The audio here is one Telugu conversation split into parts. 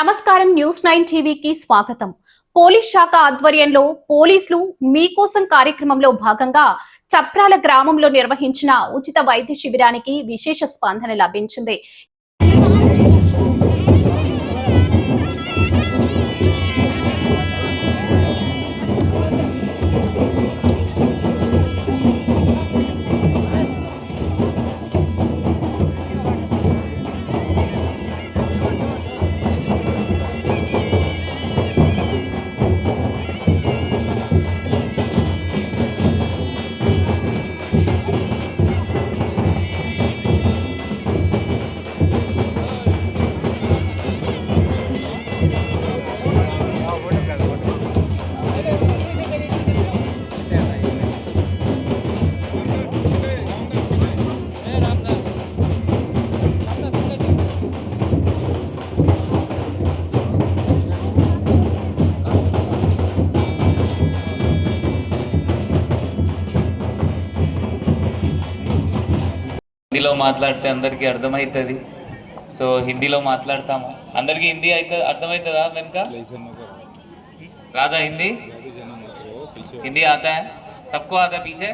నమస్కారం న్యూస్ 9 టీవీకి స్వాగతం. పోలీస్ శాఖ ఆధ్వర్యంలో పోలీసులు మీకోసం కార్యక్రమంలో భాగంగా చప్రాల గ్రామంలో నిర్వహించిన ఉచిత వైద్య శిబిరానికి విశేష స్పందన లభించింది. హిందీలో మాట్లాడితే అందరికీ అర్థమవుతుంది. సో హిందీలో మాట్లాడతాము. అందరికీ హిందీ అయితే అర్థమవుతుందా? వెనుక राधा हिंदी हिंदी आता है? सबको आता है पीछे?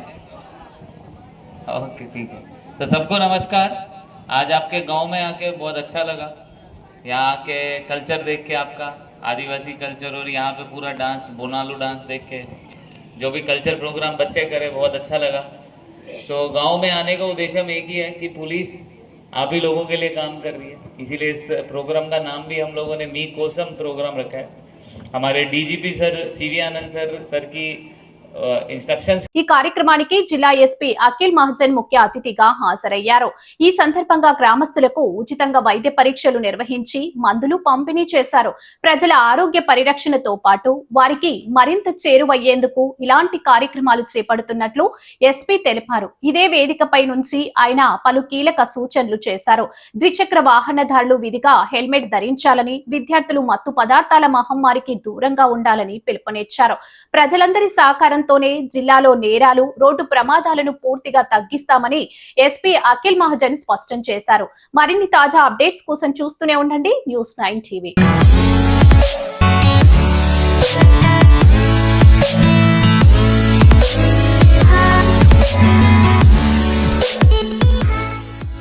ओके ठीक है. तो सबको नमस्कार. आज आपके गांव में आके बहुत अच्छा लगा. यहाँ के कल्चर देख के, आपका आदिवासी कल्चर, और यहाँ पे पूरा डांस, बोनालू डांस देख के, जो भी कल्चर प्रोग्राम बच्चे करे, बहुत अच्छा लगा. तो गांव में आने का उद्देश्य एक ही है कि पुलिस आप ही लोगों के लिए काम कर रही है. इसीलिए इस प्रोग्राम का नाम भी हम लोगों ने मी कोसम प्रोग्राम रखा है. हमारे डीजीपी सर सीवी आनंद सर की ఇన్స్ట్రక్షన్స్. ఈ కార్యక్రమానికి జిల్లా ఎస్పీ అఖిల్ మహజన్ ముఖ్య అతిథిగా హాజరయ్యారు. ఈ సందర్భంగా గ్రామస్తులకు ఉచితంగా వైద్య పరీక్షలు నిర్వహించి మందులు పంపిణీ చేశారు. ప్రజల ఆరోగ్య పరిరక్షణతో పాటు వారికి మరింత చేరువయ్యేందుకు ఇలాంటి కార్యక్రమాలు చేపడుతున్నట్లు ఎస్పీ తెలిపారు. ఇదే వేదికపై నుంచి ఆయన పలు కీలక సూచనలు చేశారు. ద్విచక్ర వాహనదారులు విధిగా హెల్మెట్ ధరించాలని, విద్యార్థులు మత్తు పదార్థాల మహమ్మారికి దూరంగా ఉండాలని పిలుపునిచ్చారు. ప్రజలందరి సహకారం తోనే జిల్లాలో నేరాలు, రోడ్డు ప్రమాదాలను పూర్తిగా తగ్గిస్తామని ఎస్పీ అఖిల్ మహజన్ స్పష్టం చేశారు. మరిన్ని తాజా అప్డేట్స్ కోసం చూస్తూనే ఉండండి న్యూస్ 9 టీవీ.